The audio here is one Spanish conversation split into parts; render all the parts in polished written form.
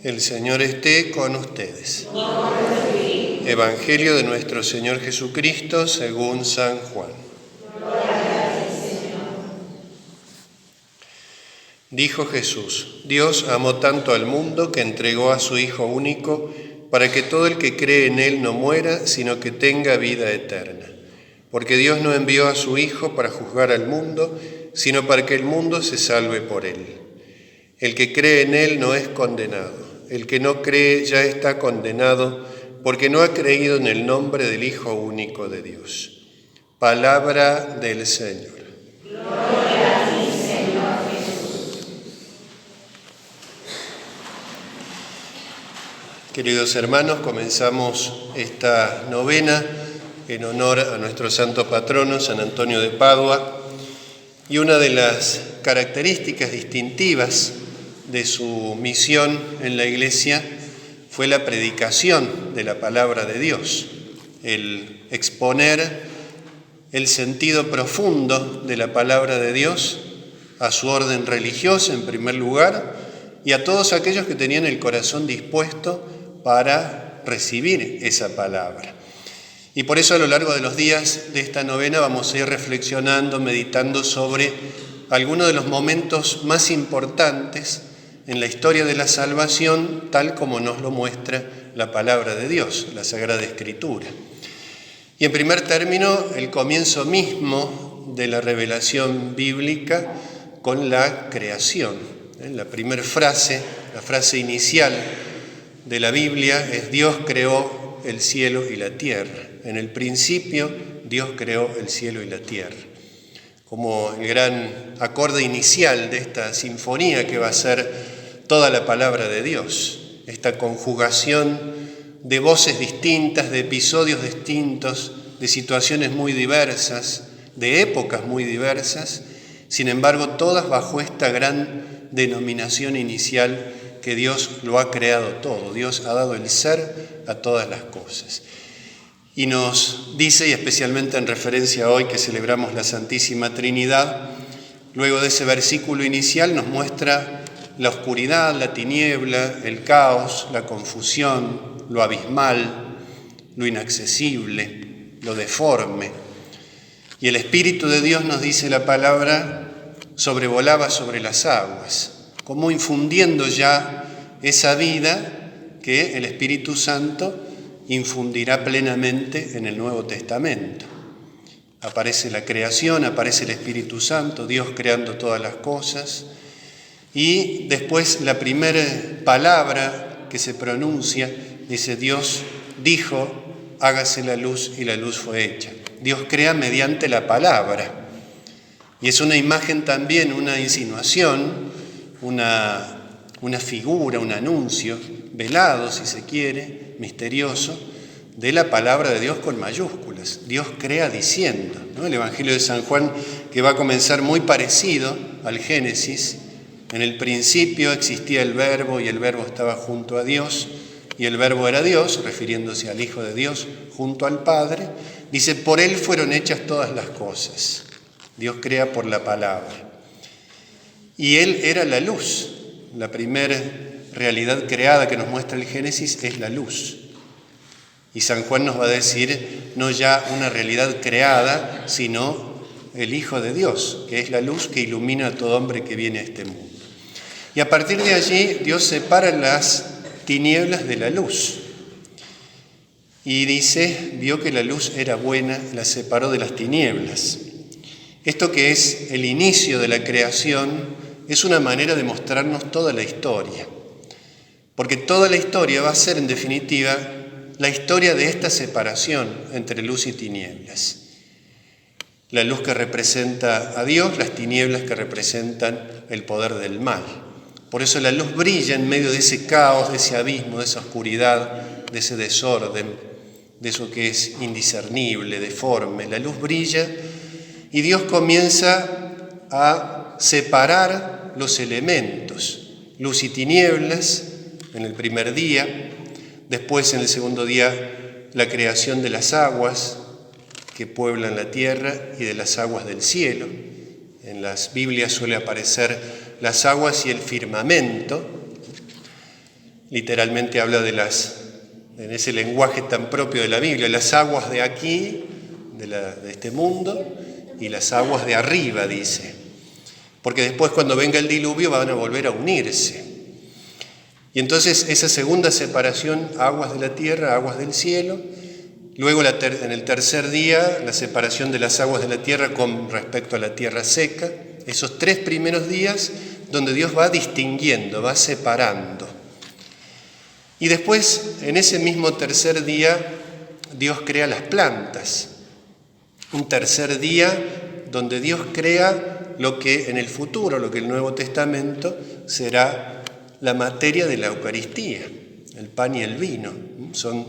El Señor esté con ustedes. Evangelio de nuestro Señor Jesucristo según San Juan. Dijo Jesús: Dios amó tanto al mundo que entregó a su Hijo único para que todo el que cree en Él no muera, sino que tenga vida eterna. Porque Dios no envió a su Hijo para juzgar al mundo, sino para que el mundo se salve por Él. El que cree en Él no es condenado. El que no cree ya está condenado porque no ha creído en el nombre del Hijo único de Dios. Palabra del Señor. Gloria a ti, Señor Jesús. Queridos hermanos, comenzamos esta novena en honor a nuestro santo patrono, San Antonio de Padua, y una de las características distintivas de su misión en la Iglesia fue la predicación de la palabra de Dios, el exponer el sentido profundo de la palabra de Dios a su orden religiosa en primer lugar y a todos aquellos que tenían el corazón dispuesto para recibir esa palabra. Y por eso a lo largo de los días de esta novena vamos a ir reflexionando, meditando sobre algunos de los momentos más importantes en la historia de la salvación, tal como nos lo muestra la palabra de Dios, la Sagrada Escritura. Y en primer término, el comienzo mismo de la revelación bíblica con la creación. La primera frase, la frase inicial de la Biblia es: Dios creó el cielo y la tierra. En el principio, Dios creó el cielo y la tierra. Como el gran acorde inicial de esta sinfonía que va a ser toda la palabra de Dios, esta conjugación de voces distintas, de episodios distintos, de situaciones muy diversas, de épocas muy diversas, sin embargo todas bajo esta gran denominación inicial que Dios lo ha creado todo, Dios ha dado el ser a todas las cosas. Y nos dice, y especialmente en referencia a hoy que celebramos la Santísima Trinidad, luego de ese versículo inicial nos muestra la oscuridad, la tiniebla, el caos, la confusión, lo abismal, lo inaccesible, lo deforme. Y el Espíritu de Dios, nos dice la palabra, sobrevolaba sobre las aguas, como infundiendo ya esa vida que el Espíritu Santo infundirá plenamente en el Nuevo Testamento. Aparece la creación, aparece el Espíritu Santo, Dios creando todas las cosas, y después la primera palabra que se pronuncia dice: Dios dijo, hágase la luz, y la luz fue hecha. Dios crea mediante la palabra, y es una imagen también, una insinuación, una figura, un anuncio velado, si se quiere, misterioso, de la palabra de Dios con mayúsculas. Dios crea diciendo, ¿no? El Evangelio de San Juan, que va a comenzar muy parecido al Génesis: en el principio existía el Verbo, y el Verbo estaba junto a Dios, y el Verbo era Dios, refiriéndose al Hijo de Dios junto al Padre. Dice: por Él fueron hechas todas las cosas. Dios crea por la palabra. Y Él era la luz. La primera realidad creada que nos muestra el Génesis es la luz. Y San Juan nos va a decir no ya una realidad creada, sino el Hijo de Dios, que es la luz que ilumina a todo hombre que viene a este mundo. Y a partir de allí Dios separa las tinieblas de la luz. Y dice, vio que la luz era buena, la separó de las tinieblas. Esto, que es el inicio de la creación, es una manera de mostrarnos toda la historia. Porque toda la historia va a ser, en definitiva, la historia de esta separación entre luz y tinieblas. La luz que representa a Dios, las tinieblas que representan el poder del mal. Por eso la luz brilla en medio de ese caos, de ese abismo, de esa oscuridad, de ese desorden, de eso que es indiscernible, deforme. La luz brilla y Dios comienza a separar los elementos, luz y tinieblas, en el primer día. Después, en el segundo día, la creación de las aguas que pueblan la tierra y de las aguas del cielo. En las Biblias suele aparecer las aguas y el firmamento. literalmente habla en ese lenguaje tan propio de la Biblia, las aguas de aquí, de este mundo, y las aguas de arriba, dice. Porque después cuando venga el diluvio van a volver a unirse. Y entonces esa segunda separación, aguas de la tierra, aguas del cielo. Luego en el tercer día, la separación de las aguas de la tierra con respecto a la tierra seca. Esos 3 primeros días donde Dios va distinguiendo, va separando. Y después, en ese mismo tercer día, Dios crea las plantas. Un tercer día donde Dios crea lo que en el futuro, lo que el Nuevo Testamento será la materia de la Eucaristía, el pan y el vino. Son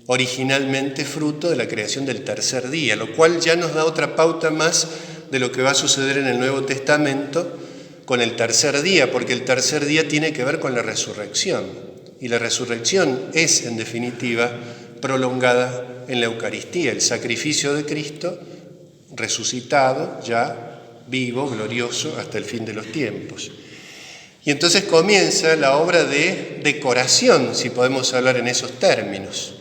originalmente fruto de la creación del tercer día, lo cual ya nos da otra pauta más de lo que va a suceder en el Nuevo Testamento con el tercer día, porque el tercer día tiene que ver con la resurrección. Y la resurrección es, en definitiva, prolongada en la Eucaristía, el sacrificio de Cristo resucitado, ya vivo, glorioso, hasta el fin de los tiempos. Y entonces comienza la obra de decoración, si podemos hablar en esos términos.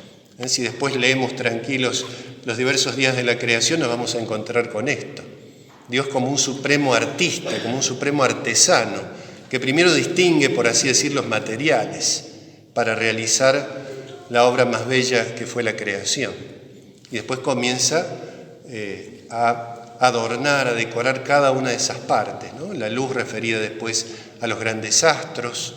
Si después leemos tranquilos los diversos días de la creación, nos vamos a encontrar con esto. Dios como un supremo artista, como un supremo artesano, que primero distingue, por así decir, los materiales para realizar la obra más bella que fue la creación. Y después comienza a adornar, a decorar cada una de esas partes, ¿no? La luz referida después a los grandes astros,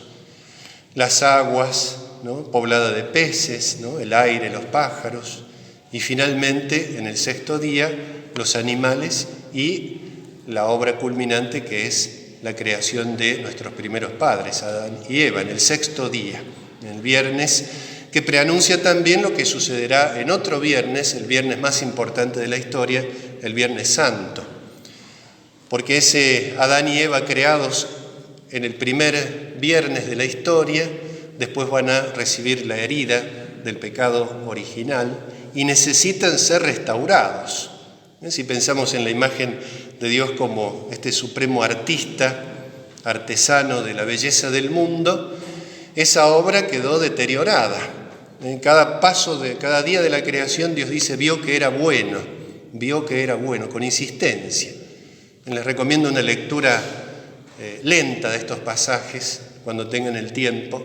las aguas, ¿no? Poblada de peces, ¿no? El aire, los pájaros, y finalmente, en el sexto día, los animales y la obra culminante que es la creación de nuestros primeros padres, Adán y Eva, en el sexto día, en el viernes, que preanuncia también lo que sucederá en otro viernes, el viernes más importante de la historia, el Viernes Santo. Porque ese Adán y Eva creados en el primer viernes de la historia, después van a recibir la herida del pecado original y necesitan ser restaurados. Si pensamos en la imagen de Dios como este supremo artista, artesano de la belleza del mundo, esa obra quedó deteriorada. En cada paso de cada día de la creación, Dios dice, vio que era bueno, con insistencia. Les recomiendo una lectura lenta de estos pasajes, cuando tengan el tiempo,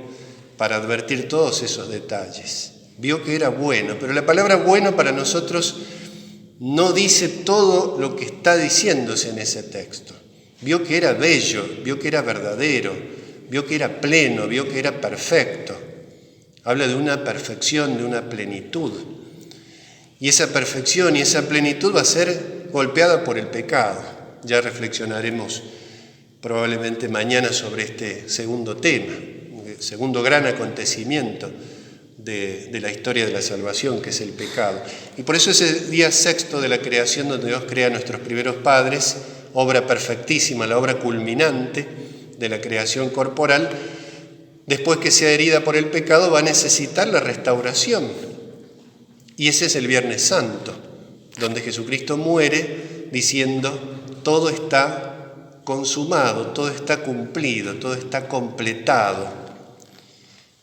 para advertir todos esos detalles. Vio que era bueno, pero la palabra bueno para nosotros no dice todo lo que está diciéndose en ese texto. Vio que era bello, vio que era verdadero, vio que era pleno, vio que era perfecto. Habla de una perfección, de una plenitud. Y esa perfección y esa plenitud va a ser golpeada por el pecado. Ya reflexionaremos probablemente mañana sobre este segundo tema, el segundo gran acontecimiento de la historia de la salvación, que es el pecado. Y por eso ese día sexto de la creación, donde Dios crea a nuestros primeros padres, obra perfectísima, la obra culminante de la creación corporal, después que sea herida por el pecado, va a necesitar la restauración. Y ese es el Viernes Santo, donde Jesucristo muere diciendo, todo está consumado, todo está cumplido, todo está completado.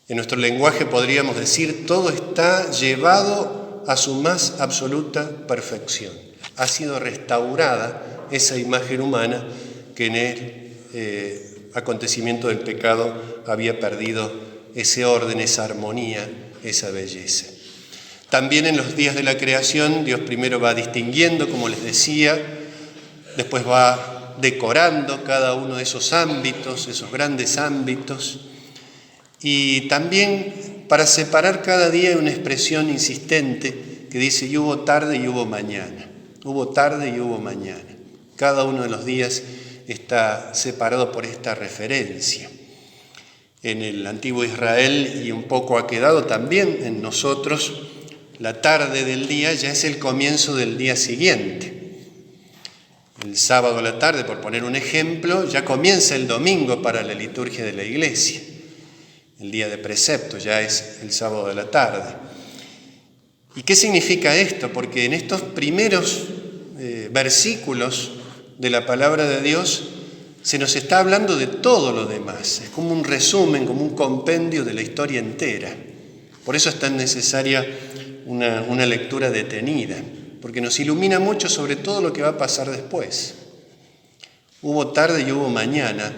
En nuestro lenguaje podríamos decir, todo está llevado a su más absoluta perfección. Ha sido restaurada esa imagen humana que en el acontecimiento del pecado había perdido ese orden, esa armonía, esa belleza. También en los días de la creación, Dios primero va distinguiendo, como les decía, después va decorando cada uno de esos ámbitos, esos grandes ámbitos, y también para separar cada día hay una expresión insistente que dice, y hubo tarde y hubo mañana. Hubo tarde y hubo mañana. Cada uno de los días está separado por esta referencia. En el antiguo Israel, y un poco ha quedado también en nosotros, la tarde del día ya es el comienzo del día siguiente. El sábado a la tarde, por poner un ejemplo, ya comienza el domingo para la liturgia de la iglesia. El día de precepto ya es el sábado de la tarde. ¿Y qué significa esto? Porque en estos primeros versículos de la palabra de Dios se nos está hablando de todo lo demás. Es como un resumen, como un compendio de la historia entera. Por eso es tan necesaria una lectura detenida, porque nos ilumina mucho sobre todo lo que va a pasar después. Hubo tarde y hubo mañana.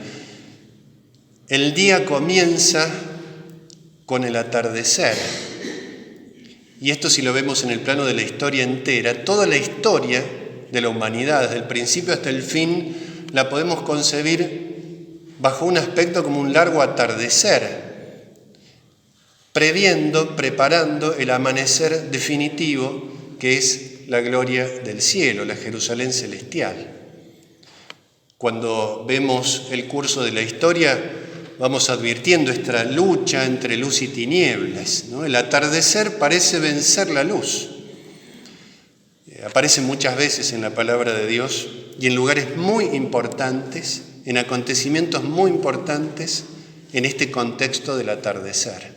El día comienza con el atardecer. Y esto, si lo vemos en el plano de la historia entera, toda la historia de la humanidad, desde el principio hasta el fin, la podemos concebir bajo un aspecto como un largo atardecer, preparando el amanecer definitivo que es la gloria del cielo, la Jerusalén celestial. Cuando vemos el curso de la historia, vamos advirtiendo esta lucha entre luz y tinieblas, ¿no? El atardecer parece vencer la luz. Aparece muchas veces en la palabra de Dios y en lugares muy importantes, en acontecimientos muy importantes en este contexto del atardecer.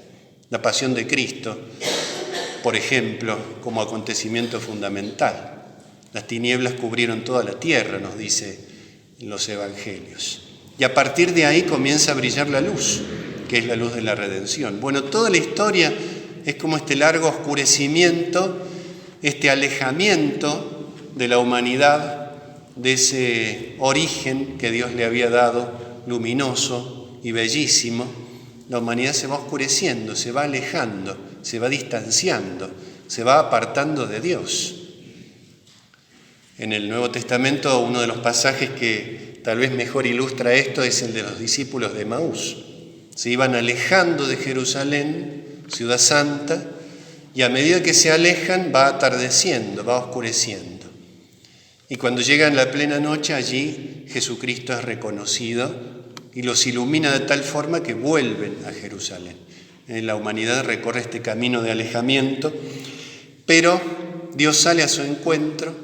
La pasión de Cristo, por ejemplo, como acontecimiento fundamental. Las tinieblas cubrieron toda la tierra, nos dice en los evangelios. Y a partir de ahí comienza a brillar la luz, que es la luz de la redención. Bueno, toda la historia es como este largo oscurecimiento, este alejamiento de la humanidad, de ese origen que Dios le había dado, luminoso y bellísimo. La humanidad se va oscureciendo, se va alejando, se va distanciando, se va apartando de Dios. En el Nuevo Testamento, uno de los pasajes que tal vez mejor ilustra esto es el de los discípulos de Emaús. Se iban alejando de Jerusalén, ciudad santa, y a medida que se alejan va atardeciendo, va oscureciendo. Y cuando llegan la plena noche, allí Jesucristo es reconocido y los ilumina de tal forma que vuelven a Jerusalén. La humanidad recorre este camino de alejamiento, pero Dios sale a su encuentro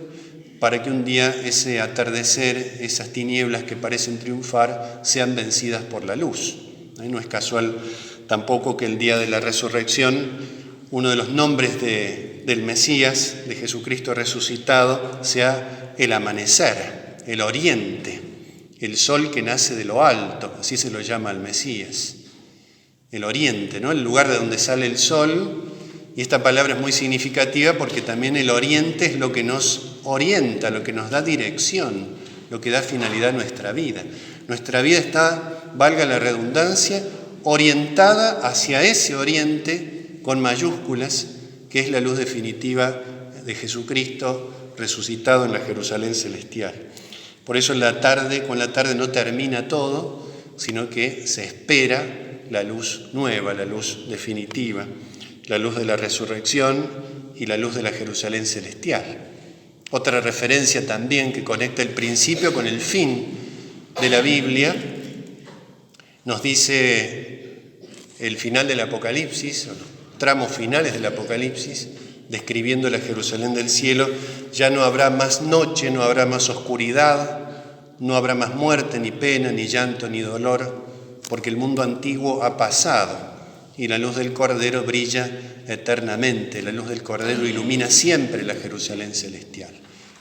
para que un día ese atardecer, esas tinieblas que parecen triunfar, sean vencidas por la luz. No es casual tampoco que el día de la resurrección, uno de los nombres del Mesías, de Jesucristo resucitado, sea el amanecer, el oriente, el sol que nace de lo alto, así se lo llama al Mesías. El oriente, ¿no? El lugar de donde sale el sol. Y esta palabra es muy significativa porque también el oriente es lo que nos orienta, lo que nos da dirección, lo que da finalidad a nuestra vida. Nuestra vida está, valga la redundancia, orientada hacia ese oriente con mayúsculas, que es la luz definitiva de Jesucristo resucitado en la Jerusalén celestial. Por eso con la tarde no termina todo, sino que se espera la luz nueva, la luz definitiva, la luz de la resurrección y la luz de la Jerusalén celestial. Otra referencia también que conecta el principio con el fin de la Biblia, nos dice el final del Apocalipsis, o los tramos finales del Apocalipsis, describiendo la Jerusalén del cielo: ya no habrá más noche, no habrá más oscuridad, no habrá más muerte, ni pena, ni llanto, ni dolor, porque el mundo antiguo ha pasado y la luz del Cordero brilla eternamente. La luz del Cordero ilumina siempre la Jerusalén celestial.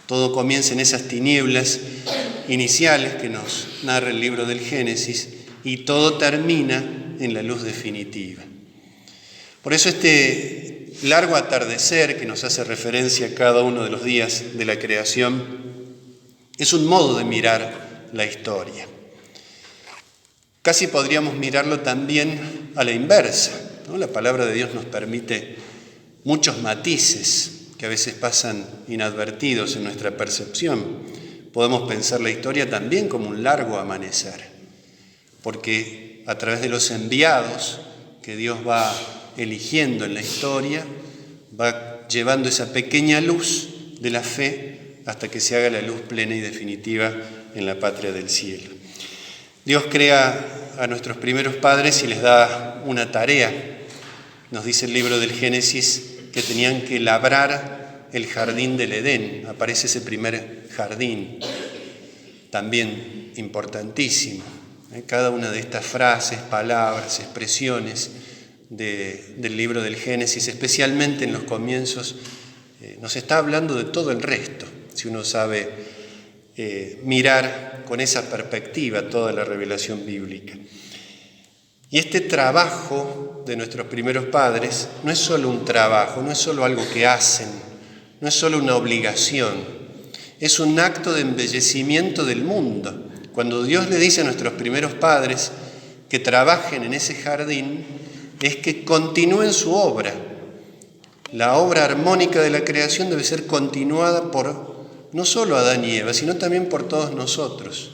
Todo comienza en esas tinieblas iniciales que nos narra el libro del Génesis y todo termina en la luz definitiva. Por eso este largo atardecer que nos hace referencia a cada uno de los días de la creación es un modo de mirar la historia. Casi podríamos mirarlo también a la inversa, ¿no? La palabra de Dios nos permite muchos matices que a veces pasan inadvertidos en nuestra percepción. Podemos pensar la historia también como un largo amanecer, porque a través de los enviados que Dios va eligiendo en la historia, va llevando esa pequeña luz de la fe hasta que se haga la luz plena y definitiva en la patria del cielo. Dios crea a nuestros primeros padres y les da una tarea. Nos dice el libro del Génesis que tenían que labrar el jardín del Edén. Aparece ese primer jardín, también importantísimo. Cada una de estas frases, palabras, expresiones del libro del Génesis, especialmente en los comienzos, nos está hablando de todo el resto. Si uno sabe mirar con esa perspectiva toda la revelación bíblica. Y este trabajo de nuestros primeros padres no es solo un trabajo, no es solo algo que hacen, no es solo una obligación, es un acto de embellecimiento del mundo. Cuando Dios le dice a nuestros primeros padres que trabajen en ese jardín, es que continúen su obra. La obra armónica de la creación debe ser continuada por no solo Adán y Eva, sino también por todos nosotros.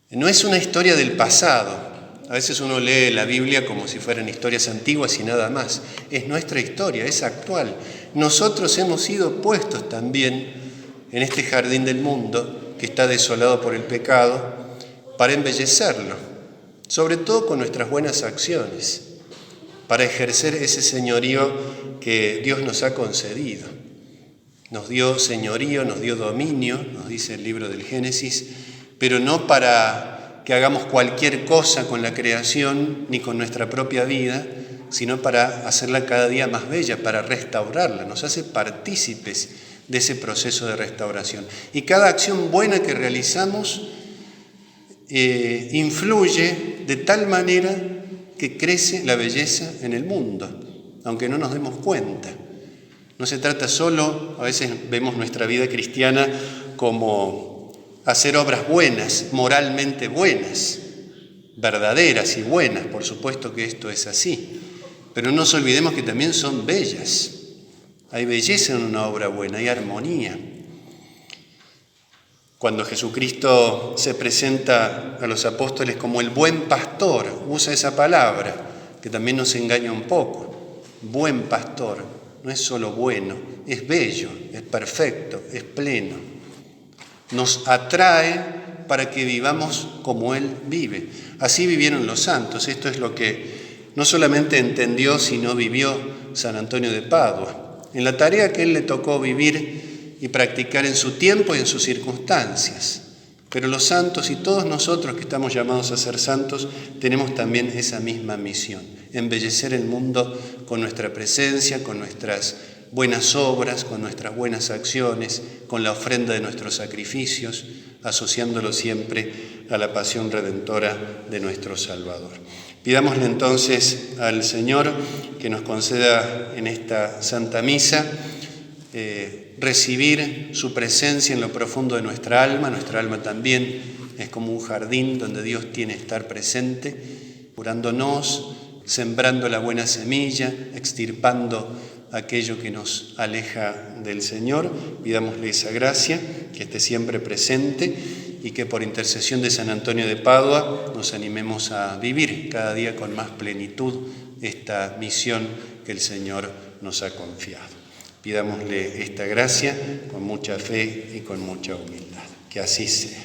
No es una historia del pasado. A veces uno lee la Biblia como si fueran historias antiguas y nada más. Es nuestra historia, es actual. Nosotros hemos sido puestos también en este jardín del mundo que está desolado por el pecado para embellecerlo, sobre todo con nuestras buenas acciones, para ejercer ese señorío que Dios nos ha concedido. Nos dio señorío, nos dio dominio, nos dice el libro del Génesis, pero no para que hagamos cualquier cosa con la creación ni con nuestra propia vida, sino para hacerla cada día más bella, para restaurarla. Nos hace partícipes de ese proceso de restauración. Y cada acción buena que realizamos influye de tal manera que crece la belleza en el mundo, aunque no nos demos cuenta. No se trata solo, a veces vemos nuestra vida cristiana como hacer obras buenas, moralmente buenas, verdaderas y buenas, por supuesto que esto es así, pero no nos olvidemos que también son bellas. Hay belleza en una obra buena, hay armonía. Cuando Jesucristo se presenta a los apóstoles como el buen pastor, usa esa palabra que también nos engaña un poco. Buen pastor. No es solo bueno, es bello, es perfecto, es pleno. Nos atrae para que vivamos como Él vive. Así vivieron los santos. Esto es lo que no solamente entendió, sino vivió San Antonio de Padua, en la tarea que él le tocó vivir y practicar en su tiempo y en sus circunstancias. Pero los santos y todos nosotros que estamos llamados a ser santos tenemos también esa misma misión, embellecer el mundo con nuestra presencia, con nuestras buenas obras, con nuestras buenas acciones, con la ofrenda de nuestros sacrificios, asociándolo siempre a la pasión redentora de nuestro Salvador. Pidámosle entonces al Señor que nos conceda en esta Santa Misa recibir su presencia en lo profundo de nuestra alma. Nuestra alma también es como un jardín donde Dios tiene que estar presente, curándonos, sembrando la buena semilla, extirpando aquello que nos aleja del Señor. Pidámosle esa gracia, que esté siempre presente y que por intercesión de San Antonio de Padua nos animemos a vivir cada día con más plenitud esta misión que el Señor nos ha confiado. Pidámosle esta gracia con mucha fe y con mucha humildad. Que así sea.